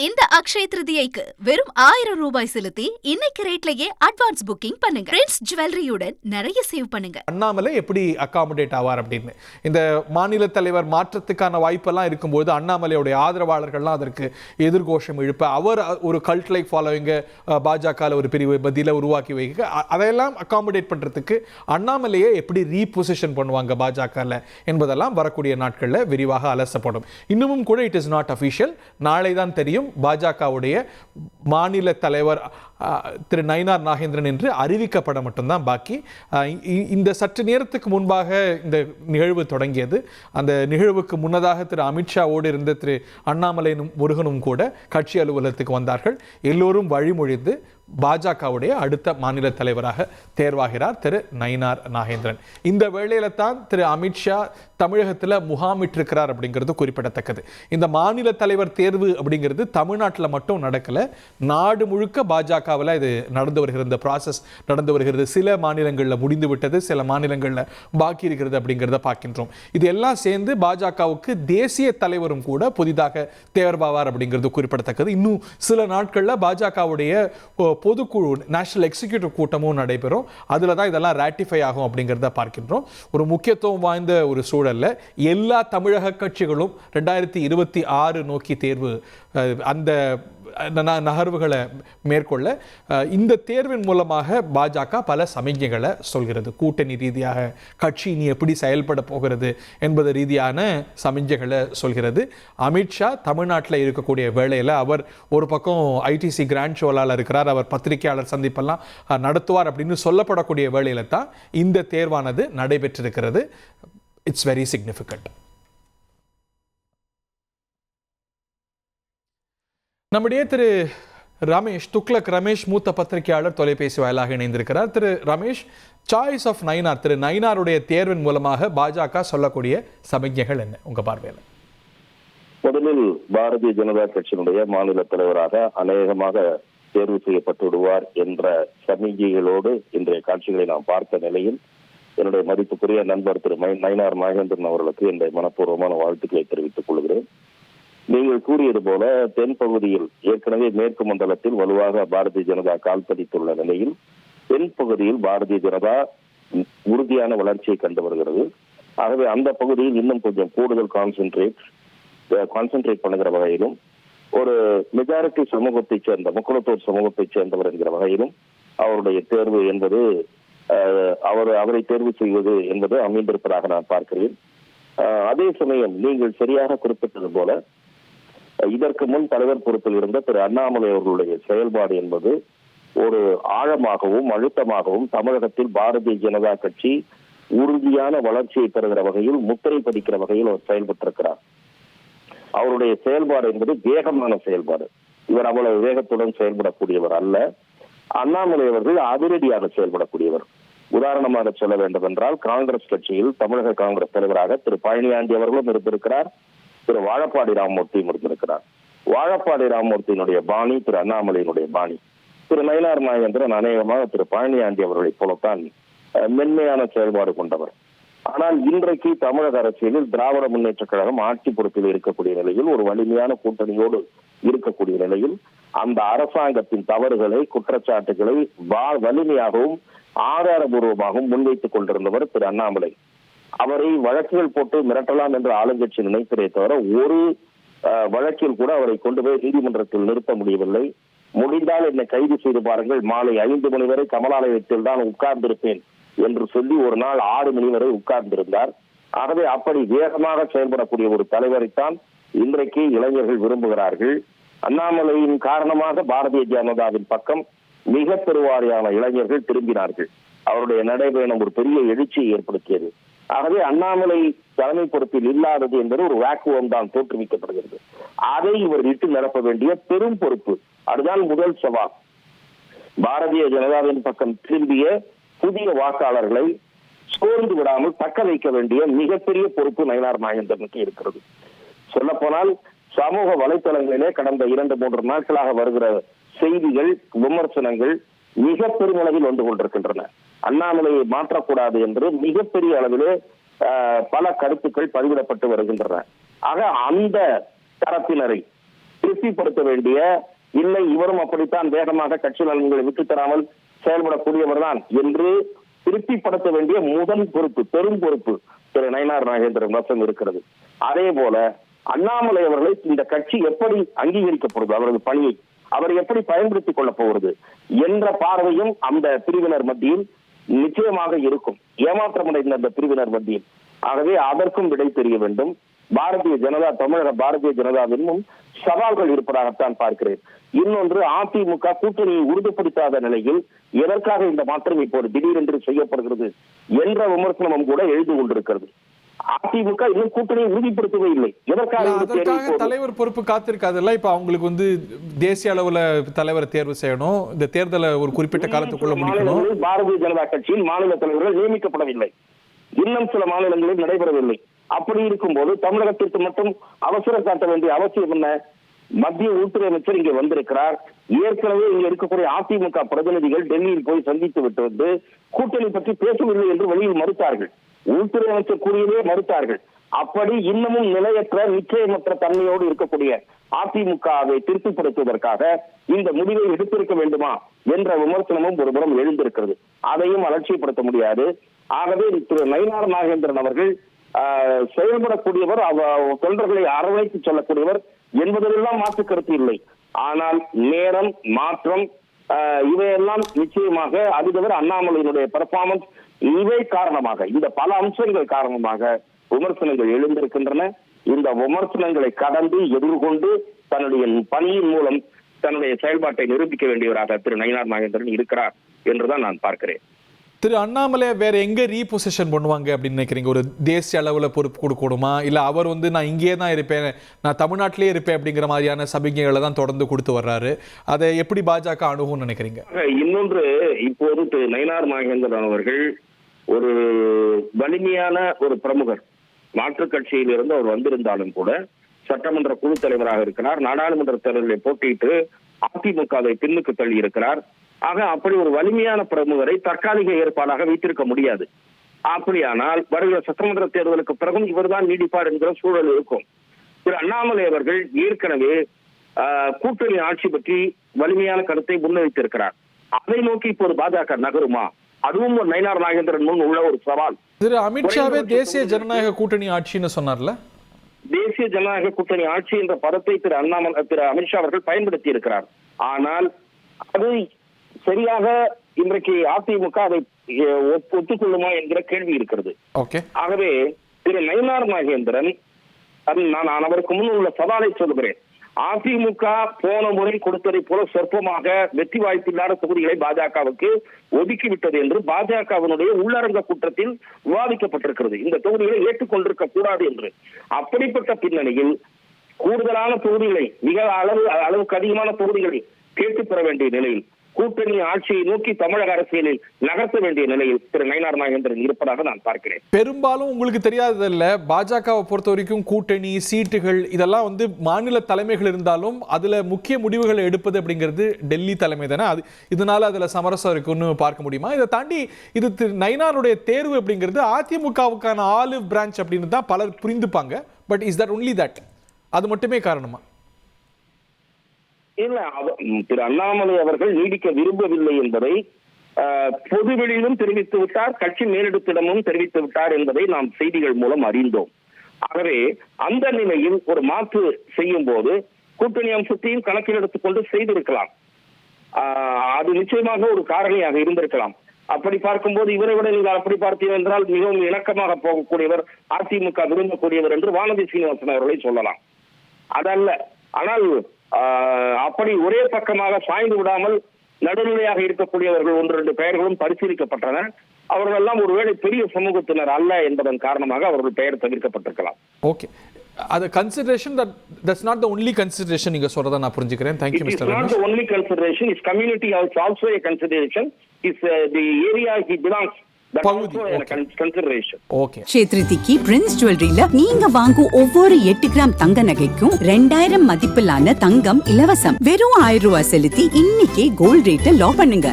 இந்த அக்ஷய திருதியைக்கு வெறும் 1000 ரூபாய் செலுத்தி இன்னைக்கு ரேட்லயே அட்வான்ஸ் புக்கிங் பண்ணுங்க. பிரின்ஸ் ஜுவல்லரியுடன் நிறைய சேவ் பண்ணுங்க. அண்ணாமலை எப்படி அகாமடேட் ஆவார் அப்படின்னு இந்த மாநில தலைவர் மாற்றத்துக்கான வாய்ப்பெல்லாம் இருக்கும்போது அண்ணாமலையுடைய ஆதரவாளர்கள்லாம் அதற்கு எதிர்கோஷம் எழுப்ப அவர் ஒரு கல்ட் லைக் ஃபாலோவிங்க பாஜக ஒரு பிரிவு பதில உருவாக்கி வைக்க அதையெல்லாம் அகாமடேட் பண்றதுக்கு அண்ணாமலையை எப்படி ரீபொசிஷன் பண்ணுவாங்க பாஜகவில் என்பதெல்லாம் வரக்கூடிய நாட்களில் விரிவாக அலசப்படும். இன்னமும் கூட இட் இஸ் நாட் அஃபிஷியல். நாளை தான் தெரியும். பாஜகவுடைய மாநில தலைவர் திரு நயினார் நாகேந்திரன் என்று அறிவிக்கப்பட மட்டும்தான் பாக்கி. இந்த சற்று நேரத்துக்கு முன்பாக இந்த நிகழ்வு தொடங்கியது. அந்த நிகழ்வுக்கு முன்னதாக திரு அமித்ஷாவோடு இருந்த திரு அண்ணாமலை முருகனும் கூட கட்சி அலுவலகத்துக்கு வந்தார்கள். எல்லோரும் வழிமொழிந்து பாஜகவுடைய அடுத்த மாநில தலைவராக தேர்வாகிறார் திரு நயினார் நாகேந்திரன். இந்த வேளையில தான் திரு அமித்ஷா தமிழகத்தில் முகாமிட்டிருக்கிறார் அப்படிங்கிறது குறிப்பிடத்தக்கது. இந்த மாநில தலைவர் தேர்வு அப்படிங்கிறது தமிழ்நாட்டில் மட்டும் நடக்கல, நாடு முழுக்க பாஜகவில் இது நடந்து வருகிறது. இந்த ப்ராசஸ் நடந்து வருகிறது. சில மாநிலங்களில் முடிந்து விட்டது, சில மாநிலங்களில் பாக்கி இருக்கிறது அப்படிங்கிறத பார்க்கின்றோம். இது எல்லாம் சேர்ந்து பாஜகவுக்கு தேசிய தலைவரும் கூட புதிதாக தேர்வாவார் அப்படிங்கிறது குறிப்பிடத்தக்கது. இன்னும் சில நாட்களில் பாஜகவுடைய பொதுக்குழு நேஷனல் எக்ஸிக்யூட்டிவ் கூட்டமும் நடைபெறும். அதில் தான் இதெல்லாம் ராட்டிஃபை ஆகும் அப்படிங்கிறத பார்க்கின்றோம். ஒரு முக்கியத்துவம் வாய்ந்த ஒரு சூழல்ல எல்லா தமிழக கட்சிகளும் 2026 நோக்கி தேர்வு அந்த நகர்வுகளை மேற்கொள்ள இந்த தேர்வின் மூலமாக பாஜக பல சமிக்ஞைகளை சொல்கிறது. கூட்டணி ரீதியாக கட்சி இனி எப்படி செயல்பட போகிறது என்பது ரீதியான சமிக்ஞைகளை சொல்கிறது. அமித்ஷா தமிழ்நாட்டில் இருக்கக்கூடிய வேளையில் அவர் ஒரு பக்கம் ஐடிசி கிராண்ட் ஷோலால் இருக்கிறார், அவர் பத்திரிகையாளர் சந்திப்பெல்லாம் நடத்துவார் அப்படின்னு சொல்லப்படக்கூடிய வேளையில தான் இந்த தேர்வானது நடைபெற்றிருக்கிறது. It's very significant. நம்முடைய திரு ரமேஷ் துக்ளக் ரமேஷ் மூத்த பத்திரிகையாளர் தொலைபேசி வாயிலாக இணைந்திருக்கிறார். திரு ரமேஷ், சாய்ஸ் ஆஃப் நயினார், திரு நயினாருடைய தேர்வின் மூலமாக பாஜக சொல்லக்கூடிய சமிக்ஞைகள் என்ன உங்க பார்வையில்? முதலில் பாரதிய ஜனதா கட்சியினுடைய மாநில தலைவராக அநேகமாக தேர்வு செய்யப்பட்டு விடுவார் என்ற சமிக்ஞைகளோடு இன்றைய காட்சிகளை நாம் பார்த்த நிலையில் என்னுடைய மதிப்புக்குரிய நண்பர் திரு நயினார் நாகேந்திரன் அவர்களுக்கு என்னுடைய மனப்பூர்வமான வாழ்த்துக்களை தெரிவித்துக் கொள்கிறேன். நீங்கள் கூறியது போல தென் பகுதியில் ஏற்கனவே மேற்கு மண்டலத்தில் வலுவாக பாரதிய ஜனதா கால் பதித்துள்ள நிலையில் தென் பகுதியில் பாரதிய ஜனதா உறுதியான வளர்ச்சியை கண்டு வருகிறது. ஆகவே அந்த பகுதியில் இன்னும் கொஞ்சம் கூடுதல் கான்சென்ட்ரேட் பண்ணுகிற வகையிலும் ஒரு மெஜாரிட்டி சமூகத்தை சேர்ந்த முக்குளத்தூர் சமூகத்தை சேர்ந்தவர் என்கிற வகையிலும் அவருடைய தேர்வு என்பது அவரை தேர்வு செய்வது என்பது அமைந்திருப்பதாக நான் பார்க்கிறேன். அதே சமயம் நீங்கள் சரியாக குறிப்பிட்டது போல இதற்கு முன் தலைவர் பொறுப்பில் இருந்த திரு அண்ணாமலை அவர்களுடைய செயல்பாடு என்பது ஒரு ஆழமாகவும் அழுத்தமாகவும் தமிழகத்தில் பாரதிய ஜனதா கட்சி உறுதியான வளர்ச்சியை பெறுகிற வகையில் முத்திரை பதிக்கிற வகையில் அவர் செயல்பட்டிருக்கிறார். அவருடைய செயல்பாடு என்பது வேகமான செயல்பாடு. இவர் அவ்வளவு வேகத்துடன் செயல்படக்கூடியவர் அல்ல. அண்ணாமலை அவர்கள் அதிரடியாக செயல்படக்கூடியவர். உதாரணமாக சொல்ல வேண்டும் என்றால் காங்கிரஸ் கட்சியில் தமிழக காங்கிரஸ் தலைவராக திரு பழனியாண்டி அவர்களும் இருந்திருக்கிறார், திரு வாழப்பாடி ராமமூர்த்தியும் இருந்திருக்கிறார். வாழப்பாடி ராமமூர்த்தியினுடைய பாணி திரு அண்ணாமலையினுடைய பாணி. திரு நயினார் நாகேந்திரன் அநேகமாக திரு பழனியாண்டி அவர்களை போலத்தான் மென்மையான செயல்பாடு கொண்டவர். ஆனால் இன்றைக்கு தமிழக அரசியலில் திராவிட முன்னேற்ற கழகம் ஆட்சி பொறுப்பில் இருக்கக்கூடிய நிலையில் ஒரு வலிமையான கூட்டணியோடு இருக்கக்கூடிய நிலையில் அந்த அரசாங்கத்தின் தவறுகளை குற்றச்சாட்டுகளை வலிமையாகவும் ஆதாரபூர்வமாகவும் முன்வைத்துக் கொண்டிருந்தவர் திரு அண்ணாமலை. அவரை வழக்குகள் போட்டு மிரட்டலாம் என்று ஆளுங்கட்சி நினைத்ததை தவிர ஒரு வழக்கில் கூட அவரை கொண்டு போய் நீதிமன்றத்தில் நிறுத்த முடியவில்லை. முடிந்தால் என்னை கைது செய்து பாருங்கள், மாலை 5 மணி வரை கமலாலயத்தில் தான் உட்கார்ந்திருப்பேன் என்று சொல்லி ஒரு நாள் 6 மணி வரை உட்கார்ந்திருந்தார். ஆகவே அப்படி வேகமாக செயல்படக்கூடிய ஒரு தலைவரைத்தான் இன்றைக்கு இளைஞர்கள் விரும்புகிறார்கள். அண்ணாமலையின் காரணமாக பாரதிய ஜனதாவின் பக்கம் மிக பெருவாரியான இளைஞர்கள் திரும்பினார்கள். அவருடைய நடைபயணம் ஒரு பெரிய எழுச்சியை ஏற்படுத்தியது. ஆகவே அண்ணாமலை தலைமை பொறுப்பில் இல்லாதது என்பது ஒரு வேக்குவம் தான் தோற்றுவிக்கப்படுகிறது. அதை இவர் இட்டு நிரப்ப வேண்டிய பெரும் பொறுப்பு, அதுதான் முதல் சவால். பாரதிய ஜனதாவின் பக்கம் திரும்பிய புதிய வாக்காளர்களை சோர்ந்து விடாமல் தக்க வைக்க வேண்டிய மிகப்பெரிய பொறுப்பு நயினார் நாகேந்திரனுக்கு இருக்கிறது. சொல்ல போனால் சமூக வலைத்தளங்களிலே கடந்த 2-3 நாட்களாக வருகிற செய்திகள், விமர்சனங்கள் மிக பெருமளவில் வந்து கொண்டிருக்கின்றன. அண்ணாமலையை மாற்றக்கூடாது என்று மிகப்பெரிய அளவிலே பல கருத்துக்கள் பதிவிடப்பட்டு வருகின்றன. ஆக அந்த தரப்பினரை திருப்திப்படுத்த வேண்டிய, இல்லை இவரும் அப்படித்தான் வேகமாக கட்சி நலன்களை விட்டு தராமல் செயல்படக்கூடியவர் தான் என்று திருப்திப்படுத்த வேண்டிய முதல் பொறுப்பு, பெரும் பொறுப்பு திரு நயினார் நாகேந்திரன் வசம் இருக்கிறது. அதே போல அண்ணாமலை அவர்களை இந்த கட்சி எப்படி அங்கீகரிக்கப்படுது, அவரது பணியை அவர் எப்படி பயன்படுத்திக் கொள்ளப் போகிறது என்ற பார்வையும் அந்த பிரிவினர் மத்தியில் நிச்சயமாக இருக்கும், ஏமாற்றமடைந்த அந்த பிரிவினர் மத்தியில். ஆகவே அதற்கும் விடை தெரிய வேண்டும். தமிழக பாரதிய ஜனதாவிலும் சவால்கள் இருப்பதாகத்தான் பார்க்கிறேன். இன்னொன்று, அதிமுக கூட்டணியை உறுதிப்படுத்தாத நிலையில் எதற்காக இந்த மாற்றம் இப்போது திடீரென்று செய்யப்படுகிறது என்ற விமர்சனமும் கூட எழுந்து கொண்டிருக்கிறது. அதிமுக இன்னும் கூட்டணியை உறுதிப்படுத்தவே இல்லை. அதற்காக தலைவர் பொறுப்பு காத்திருக்காதுல்ல. இப்ப அவங்களுக்கு வந்து தேசிய அளவுல தலைவரை தேர்வு செய்யணும், இந்த தேர்தலை ஒரு குறிப்பிட்ட காலத்துக்குள்ள முடிக்கணும். பாரதிய ஜனதா கட்சியின் மாநில தலைவர்கள் நியமிக்கப்படவில்லை, இன்னும் சில மாநிலங்களில் நடைபெறவில்லை. அப்படி இருக்கும் போது தமிழகத்திற்கு மட்டும் அவசரம் காட்ட வேண்டிய அவசியம் என்ன? மத்திய உள்துறை அமைச்சர் இங்கே வந்திருக்கிறார். ஏற்கனவே இங்க இருக்கக்கூடிய அதிமுக பிரதிநிதிகள் டெல்லியில் போய் சந்தித்து விட்டு வந்து கூட்டணி பற்றி பேசவில்லை என்று வெளியில் மறுத்தார்கள். உள்துறை அமைச்சர் கூறியவே மறுத்தார்கள். அப்படி இன்னமும் நிலையற்ற, நிச்சயமற்ற தன்மையோடு இருக்கக்கூடிய அதிமுகவை திருப்திப்படுத்துவதற்காக இந்த முடிவை எடுத்திருக்க வேண்டுமா என்ற விமர்சனமும் ஒருபுறம் எழுந்திருக்கிறது. அதையும் அலட்சியப்படுத்த முடியாது. ஆகவே திரு நயினார் நாகேந்திரன் அவர்கள் செயல்படக்கூடியவர், தொண்டர்களை அரவணைத்து சொல்லக்கூடியவர் என்பதெல்லாம் மாற்று கருத்து இல்லை. ஆனால் நேரம், மாற்றம், இவையெல்லாம் நிச்சயமாக அதுதவிர அண்ணாமலையினுடைய பெர்ஃபார்மன்ஸ், இவை காரணமாக, இந்த பல அம்சங்கள் காரணமாக விமர்சனங்கள் எழுந்திருக்கின்றன. இந்த விமர்சனங்களை கடந்து எதிர்கொண்டு தன்னுடைய பணியின் மூலம் தன்னுடைய செயல்பாட்டை நிரூபிக்க வேண்டியவராக திரு நயினார் நாகேந்திரன் இருக்கிறார் என்றுதான் நான் பார்க்கிறேன். திரு அண்ணாமலை வேற எங்க ரீபொசிஷன் பண்ணுவாங்க அப்படின்னு நினைக்கிறீங்க? ஒரு தேசிய அளவுல பொறுப்பு கொடுக்கணுமா, இல்ல அவர் வந்து நான் இங்கே தான் இருப்பேன், நான் தமிழ்நாட்டிலே இருப்பேன் அப்படிங்கிற மாதிரியான சமிக்கைகளை தான் தொடர்ந்து கொடுத்து வர்றாரு. அதை எப்படி பாஜக அணுகும்னு நினைக்கிறீங்க? இன்னொன்று, இப்போது திரு நயினார் நாகேந்திரன் அவர்கள் ஒரு வலிமையான ஒரு பிரமுகர். மாற்றுக் கட்சியில் இருந்து அவர் வந்திருந்தாலும் கூட சட்டமன்ற குழு தலைவராக இருக்கிறார். நாடாளுமன்ற தேர்தலில் போட்டியிட்டு அதிமுகவை பின்னுக்கு தள்ளி இருக்கிறார். ஆக அப்படி ஒரு வலிமையான பிரமுகரை தற்காலிக ஏற்பாடாக வைத்திருக்க முடியாது. அப்படியானால் வருகிற சட்டமன்ற தேர்தலுக்கு பிறகும் இவர்தான் நீடிப்பார் என்கிற சூழல் இருக்கும். திரு அண்ணாமலை அவர்கள் ஏற்கனவே கூட்டணி ஆட்சி பற்றி வலிமையான கருத்தை முன்வைத்திருக்கிறார். அதை நோக்கி இப்போது பாஜக நகருமா? அதுவும் ஒரு நயினார் நாகேந்திரன் முன் உள்ள ஒரு சவால். திரு அமித்ஷாவே தேசிய ஜனநாயக கூட்டணி ஆட்சின்னு சொன்னார்ல. தேசிய ஜனநாயக கூட்டணி ஆட்சி என்ற பதத்தை திரு அமித்ஷா அவர்கள் பயன்படுத்தி இருக்கிறார். ஆனால் அது சரியாக இன்றைக்கு அதிமுக அதை ஒத்துக்கொள்ளுமா என்கிற கேள்வி இருக்கிறது. ஆகவே திரு நயினார் நாகேந்திரன், நான் அவருக்கு முன் உள்ள சவாலை சொல்கிறேன். அதிமுக போன முறை கொடுத்ததை போல சொற்பமாக வெற்றி வாய்ப்பில்லாத தொகுதிகளை பாஜகவுக்கு ஒதுக்கிவிட்டது என்று பாஜகவினுடைய உள்ளரங்க கூட்டத்தில் விவாதிக்கப்பட்டிருக்கிறது. இந்த தொகுதிகளை ஏற்றுக்கொண்டிருக்க கூடாது என்று. அப்படிப்பட்ட பின்னணியில் கூடுதலான தொகுதிகளை, மிக அளவுக்கு அதிகமான தொகுதிகளை கேட்டு பெற வேண்டிய நிலையில், கூட்டணி ஆட்சியை நோக்கி தமிழக அரசியலில் நகர்த்த வேண்டிய நிலையில் திரு நயினார் நாகேந்திரன் இருப்பதாக நான் பார்க்கிறேன். பெரும்பாலும் உங்களுக்கு தெரியாததில்ல, பாஜகவை பொறுத்த வரைக்கும் கூட்டணி சீட்டுகள் இதெல்லாம் வந்து மாநில தலைமைகள் இருந்தாலும் அதுல முக்கிய முடிவுகளை எடுப்பது அப்படிங்கிறது டெல்லி தலைமை தானே. இதனால அதுல சமரசம் இருக்குன்னு பார்க்க முடியுமா? இதை தாண்டி இது திரு நயினாருடைய தேர்வு அப்படிங்கிறது அதிமுகவுக்கான ஆலிவ் பிரான்ச் அப்படின்னு தான் பலர் புரிந்துப்பாங்க. But is that only that? அது மட்டுமே காரணமா? இல்ல, திரு அண்ணாமலை அவர்கள் நீடிக்க விரும்பவில்லை என்பதை பொதுவெளியிலும் தெரிவித்து விட்டார், கட்சி மேலிடத்திடமும் தெரிவித்து விட்டார் என்பதை நாம் செய்திகள் மூலம் அறிந்தோம். ஆகவே அந்த நிலையில் ஒரு மாற்று செய்யும் போது கூட்டணி அம்சத்தையும் கணக்கில் எடுத்துக்கொண்டு செய்திருக்கலாம். அது நிச்சயமாக ஒரு காரணியாக இருந்திருக்கலாம். அப்படி பார்க்கும்போது இவரை விட நீங்கள் அப்படி பார்த்தீர்கள் என்றால் மிகவும் இணக்கமாக போகக்கூடியவர், அதிமுக விரும்பக்கூடியவர் என்று வானதி சீனிவாசன் அவர்களை சொல்லலாம். அதல்ல. ஆனால் அப்படி ஒரே பக்கமாக சாய்ந்து விடாமல் நடுநிலையாக இருக்கக்கூடியவர்கள் 1-2 பெயர்களும் பரிசீலிக்கப்பட்டன. அவர்கள் எல்லாம் ஒருவேளை பெரிய சமூகத்தினர் அல்ல என்பதன் காரணமாக அவர்கள் பெயர் தவிர்க்கப்பட்டிருக்கலாம். ஓகே, அது consideration, that's not the only consideration நீங்க சொல்றத நான் புரிஞ்சுக்கிறேன். Thank you Mr. Ramesh. It is not the only consideration. Is community also a consideration? Is the area he belongs சேத்ரிதிக்கு பிரின்ஸ் ஜுவல்லரியில நீங்க வாங்கும் ஒவ்வொரு 8 கிராம் தங்க நகைக்கும் 2000 மதிப்பிலான தங்கம் இலவசம். வெறும் 1000 ரூபாய் செலுத்தி இன்னைக்கே கோல்ட் ரேட்டை லாக் பண்ணுங்க.